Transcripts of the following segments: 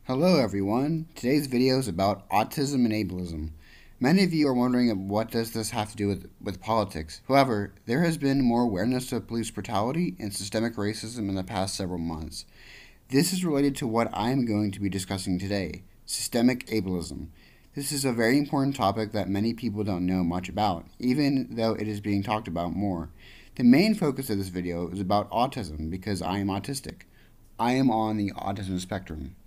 Hello everyone, today's video is about autism and ableism. Many of you are wondering what does this have to do with politics. However, there has been more awareness of police brutality and systemic racism in the past several months. This is related to what I am going to be discussing today, systemic ableism. This is a very important topic that many people don't know much about, even though it is being talked about more. The main focus of this video is about autism because I am autistic. I am on the autism spectrum.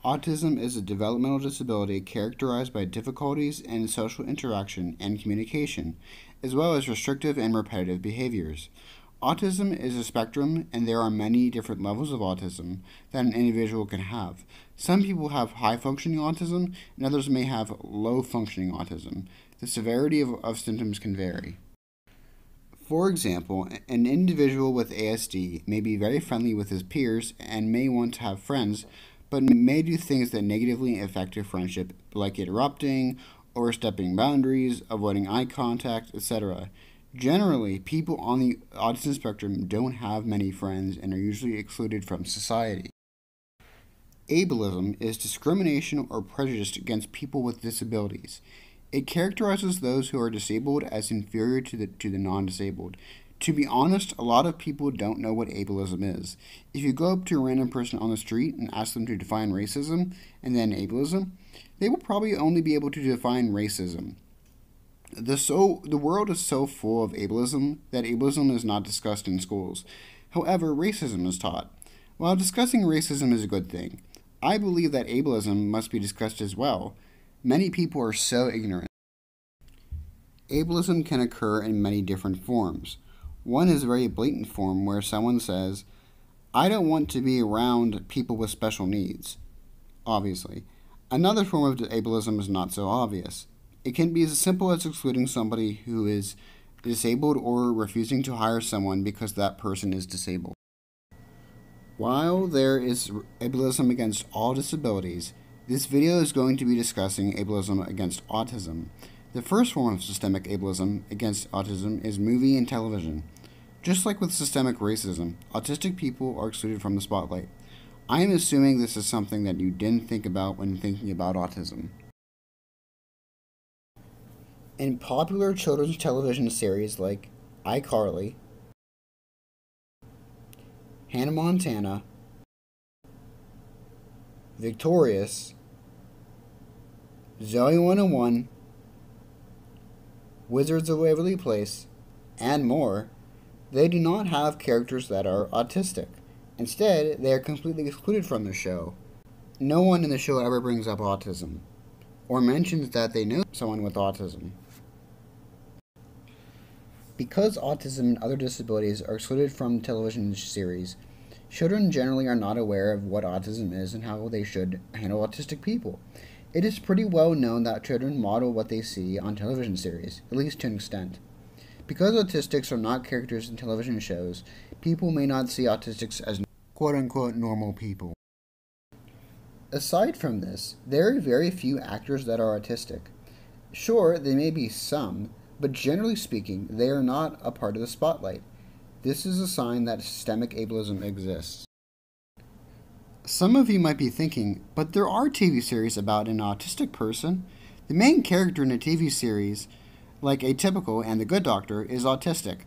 Autism is a developmental disability characterized by difficulties in social interaction and communication, as well as restrictive and repetitive behaviors. Autism is a spectrum, and there are many different levels of autism that an individual can have. Some people have high-functioning autism, and others may have low-functioning autism. The severity of symptoms can vary. For example, an individual with ASD may be very friendly with his peers and may want to have friends, but may do things that negatively affect your friendship, like interrupting, overstepping boundaries, avoiding eye contact, etc. Generally, people on the autism spectrum don't have many friends and are usually excluded from society. Ableism is discrimination or prejudice against people with disabilities. It characterizes those who are disabled as inferior to the non-disabled. To be honest, a lot of people don't know what ableism is. If you go up to a random person on the street and ask them to define racism and then ableism, they will probably only be able to define racism. The world is so full of ableism that ableism is not discussed in schools. However, racism is taught. While discussing racism is a good thing, I believe that ableism must be discussed as well. Many people are so ignorant. Ableism can occur in many different forms. One is a very blatant form where someone says, I don't want to be around people with special needs, obviously. Another form of ableism is not so obvious. It can be as simple as excluding somebody who is disabled or refusing to hire someone because that person is disabled. While there is ableism against all disabilities, this video is going to be discussing ableism against autism. The first form of systemic ableism against autism is movie and television. Just like with systemic racism, autistic people are excluded from the spotlight. I am assuming this is something that you didn't think about when thinking about autism. In popular children's television series like iCarly, Hannah Montana, Victorious, Zoey 101, Wizards of Waverly Place, and more, they do not have characters that are autistic. Instead, they are completely excluded from the show. No one in the show ever brings up autism, or mentions that they know someone with autism. Because autism and other disabilities are excluded from television series, children generally are not aware of what autism is and how they should handle autistic people. It is pretty well known that children model what they see on television series, at least to an extent. Because autistics are not characters in television shows, people may not see autistics as quote-unquote normal people. Aside from this, there are very few actors that are autistic. Sure, there may be some, but generally speaking, they are not a part of the spotlight. This is a sign that systemic ableism exists. Some of you might be thinking, but there are TV series about an autistic person. The main character in a TV series, like Atypical and The Good Doctor, is autistic.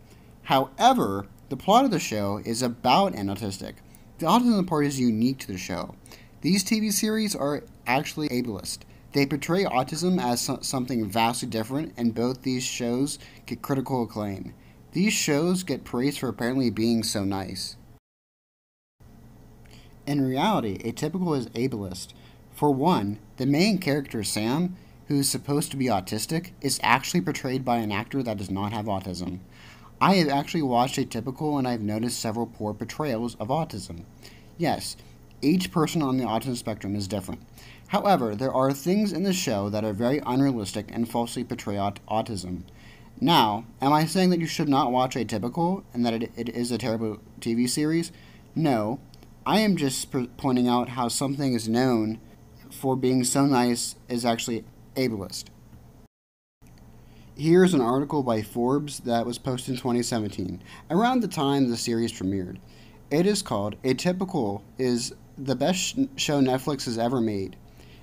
However, the plot of the show is about an autistic. The autism part is unique to the show. These TV series are actually ableist. They portray autism as something vastly different, and both these shows get critical acclaim. These shows get praised for apparently being so nice. In reality, Atypical is ableist. For one, the main character, Sam, who is supposed to be autistic, is actually portrayed by an actor that does not have autism. I have actually watched Atypical and I've noticed several poor portrayals of autism. Yes, each person on the autism spectrum is different. However, there are things in the show that are very unrealistic and falsely portray autism. Now, am I saying that you should not watch Atypical and that it is a terrible TV series? No. I am just pointing out how something is known for being so nice is actually ableist. Here's an article by Forbes that was posted in 2017, around the time the series premiered. It is called Atypical is the best show Netflix has ever made.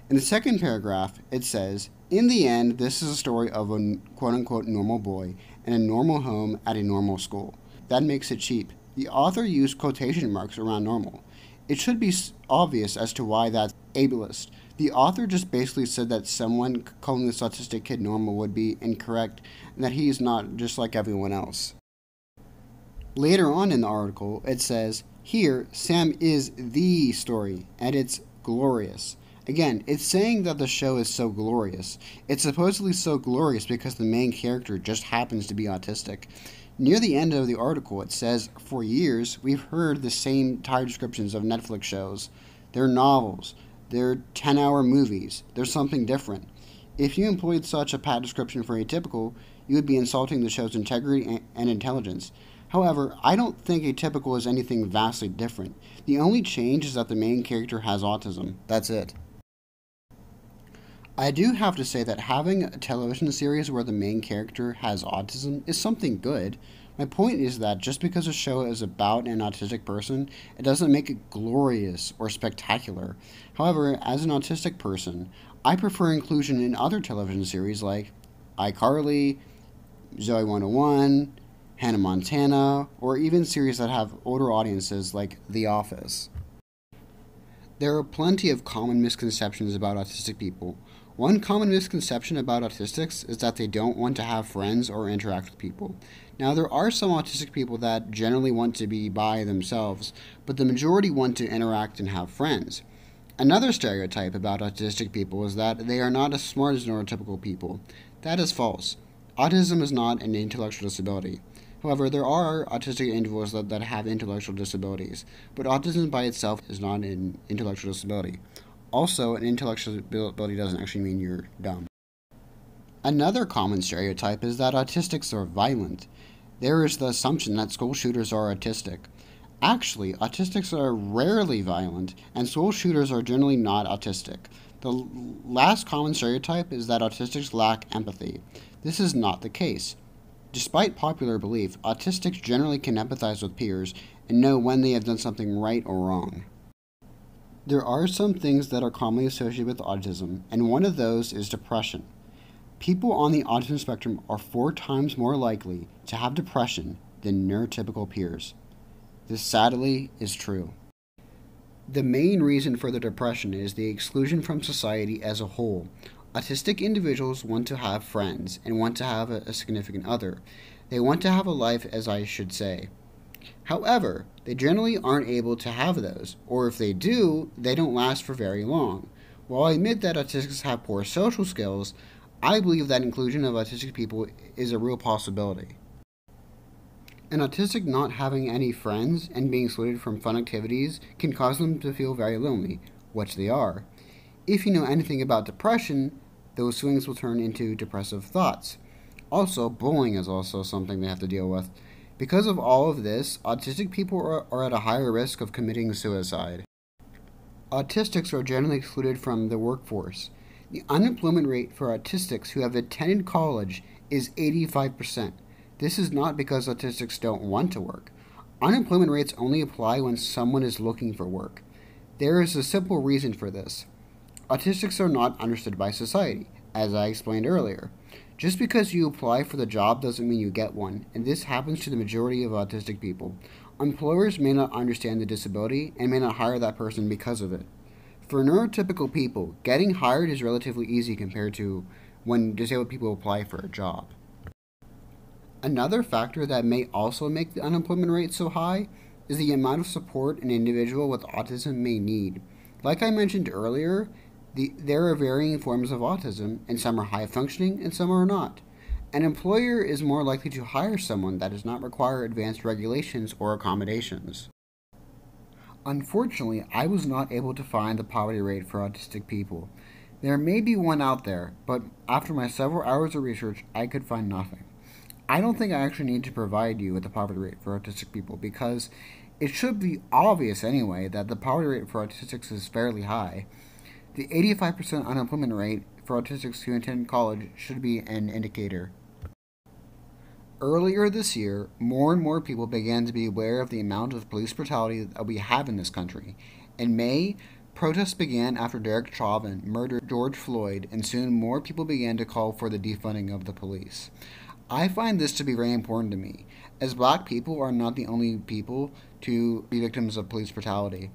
In the second paragraph, it says, in the end, this is a story of a quote-unquote normal boy in a normal home at a normal school. That makes it cheap. The author used quotation marks around normal. It should be obvious as to why that's ableist. The author just basically said that someone calling this autistic kid normal would be incorrect and that he is not just like everyone else. Later on in the article, it says, here, Sam is the story, and it's glorious. Again, it's saying that the show is so glorious. It's supposedly so glorious because the main character just happens to be autistic. Near the end of the article, it says, for years, we've heard the same tired descriptions of Netflix shows. They're novels. They're 10-hour movies. They're something different. If you employed such a pat description for Atypical, you would be insulting the show's integrity and intelligence. However, I don't think Atypical is anything vastly different. The only change is that the main character has autism. That's it. I do have to say that having a television series where the main character has autism is something good. My point is that just because a show is about an autistic person, it doesn't make it glorious or spectacular. However, as an autistic person, I prefer inclusion in other television series like iCarly, Zoey 101, Hannah Montana, or even series that have older audiences like The Office. There are plenty of common misconceptions about autistic people. One common misconception about autistics is that they don't want to have friends or interact with people. Now, there are some autistic people that generally want to be by themselves, but the majority want to interact and have friends. Another stereotype about autistic people is that they are not as smart as neurotypical people. That is false. Autism is not an intellectual disability. However, there are autistic individuals that have intellectual disabilities, but autism by itself is not an intellectual disability. Also, an intellectual disability doesn't actually mean you're dumb. Another common stereotype is that autistics are violent. There is the assumption that school shooters are autistic. Actually, autistics are rarely violent, and school shooters are generally not autistic. The last common stereotype is that autistics lack empathy. This is not the case. Despite popular belief, autistics generally can empathize with peers and know when they have done something right or wrong. There are some things that are commonly associated with autism, and one of those is depression. People on the autism spectrum are 4 times more likely to have depression than neurotypical peers. This sadly is true. The main reason for the depression is the exclusion from society as a whole. Autistic individuals want to have friends and want to have a significant other. They want to have a life, as I should say. However, they generally aren't able to have those, or if they do, they don't last for very long. While I admit that autistics have poor social skills, I believe that inclusion of autistic people is a real possibility. An autistic not having any friends and being excluded from fun activities can cause them to feel very lonely, which they are. If you know anything about depression, those swings will turn into depressive thoughts. Also, bullying is also something they have to deal with. Because of all of this, autistic people are at a higher risk of committing suicide. Autistics are generally excluded from the workforce. The unemployment rate for autistics who have attended college is 85%. This is not because autistics don't want to work. Unemployment rates only apply when someone is looking for work. There is a simple reason for this. Autistics are not understood by society, as I explained earlier. Just because you apply for the job doesn't mean you get one, and this happens to the majority of autistic people. Employers may not understand the disability and may not hire that person because of it. For neurotypical people, getting hired is relatively easy compared to when disabled people apply for a job. Another factor that may also make the unemployment rate so high is the amount of support an individual with autism may need. Like I mentioned earlier, there are varying forms of autism, and some are high functioning and some are not. An employer is more likely to hire someone that does not require advanced regulations or accommodations. Unfortunately, I was not able to find the poverty rate for autistic people. There may be one out there, but after my several hours of research, I could find nothing. I don't think I actually need to provide you with the poverty rate for autistic people because it should be obvious anyway that the poverty rate for autistics is fairly high. The 85% unemployment rate for autistics who attend college should be an indicator. Earlier this year, more and more people began to be aware of the amount of police brutality that we have in this country. In May, protests began after Derek Chauvin murdered George Floyd, and soon more people began to call for the defunding of the police. I find this to be very important to me, as black people are not the only people to be victims of police brutality.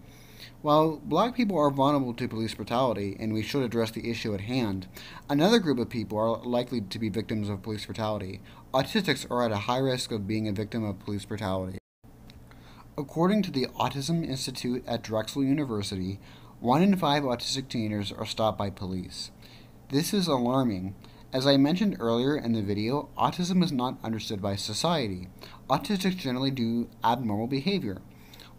While black people are vulnerable to police brutality, and we should address the issue at hand, another group of people are likely to be victims of police brutality. Autistics are at a high risk of being a victim of police brutality. According to the Autism Institute at Drexel University, 1 in 5 autistic teenagers are stopped by police. This is alarming. As I mentioned earlier in the video, autism is not understood by society. Autistics generally do abnormal behavior.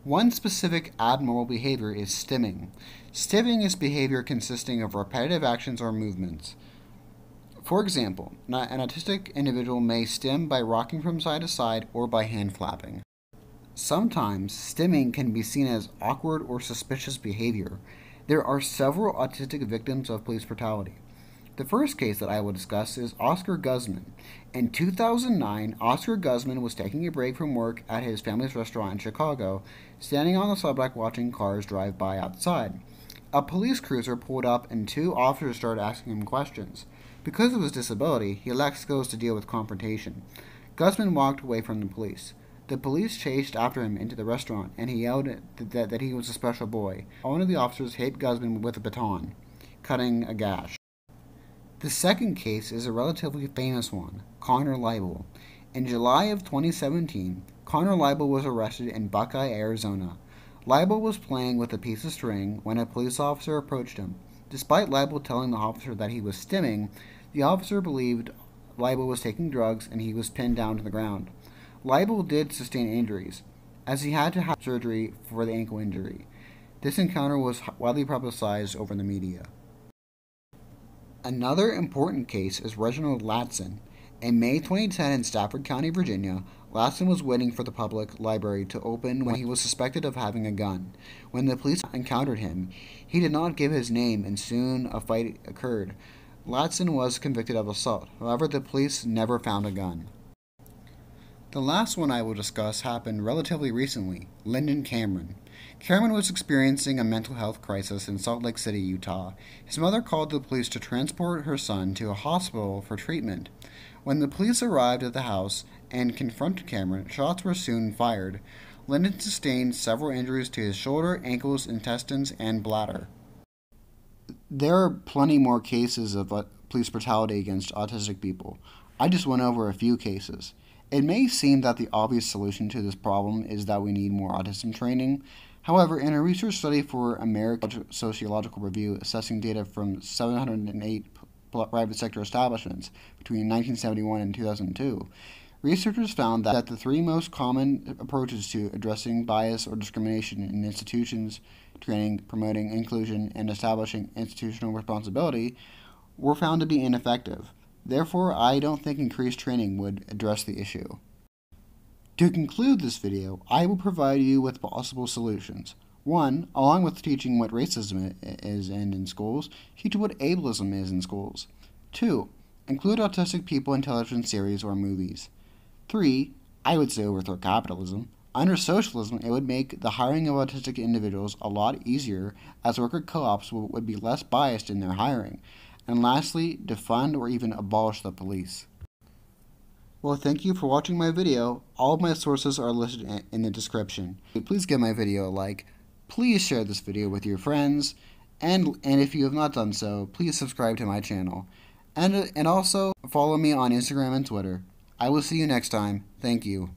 One specific abnormal behavior is stimming. Stimming is behavior consisting of repetitive actions or movements. For example, an autistic individual may stim by rocking from side to side or by hand flapping. Sometimes, stimming can be seen as awkward or suspicious behavior. There are several autistic victims of police brutality. The first case that I will discuss is Oscar Guzman. In 2009, Oscar Guzman was taking a break from work at his family's restaurant in Chicago, standing on the sidewalk watching cars drive by outside. A police cruiser pulled up and 2 officers started asking him questions. Because of his disability, he lacked skills to deal with confrontation. Guzman walked away from the police. The police chased after him into the restaurant, and he yelled that he was a special boy. One of the officers hit Guzman with a baton, cutting a gash. The second case is a relatively famous one, Connor Leibel. In July of 2017, Connor Leibel was arrested in Buckeye, Arizona. Leibel was playing with a piece of string when a police officer approached him. Despite Leibel telling the officer that he was stimming, the officer believed Leibel was taking drugs and he was pinned down to the ground. Leibel did sustain injuries, as he had to have surgery for the ankle injury. This encounter was widely publicized over the media. Another important case is Reginald Latson. In May 2010 in Stafford County, Virginia, Latson was waiting for the public library to open when he was suspected of having a gun. When the police encountered him, he did not give his name, and soon a fight occurred. Latson was convicted of assault. However, the police never found a gun. The last one I will discuss happened relatively recently, Lyndon Cameron. Cameron was experiencing a mental health crisis in Salt Lake City, Utah. His mother called the police to transport her son to a hospital for treatment. When the police arrived at the house and confronted Cameron, shots were soon fired. Lyndon sustained several injuries to his shoulder, ankles, intestines, and bladder. There are plenty more cases of police brutality against autistic people. I just went over a few cases. It may seem that the obvious solution to this problem is that we need more autism training. However, in a research study for American Sociological Review assessing data from 708 private sector establishments between 1971 and 2002, researchers found that the 3 most common approaches to addressing bias or discrimination in institutions, training, promoting inclusion, and establishing institutional responsibility, were found to be ineffective. Therefore, I don't think increased training would address the issue. To conclude this video, I will provide you with possible solutions. 1. Along with teaching what racism is in schools, teach what ableism is in schools. 2. Include autistic people in television series or movies. 3. I would say overthrow capitalism. Under socialism, it would make the hiring of autistic individuals a lot easier, as worker co-ops would be less biased in their hiring. And lastly, defund or even abolish the police. Well, thank you for watching my video. All of my sources are listed in the description. Please give my video a like. Please share this video with your friends. And if you have not done so, please subscribe to my channel. And also follow me on Instagram and Twitter. I will see you next time. Thank you.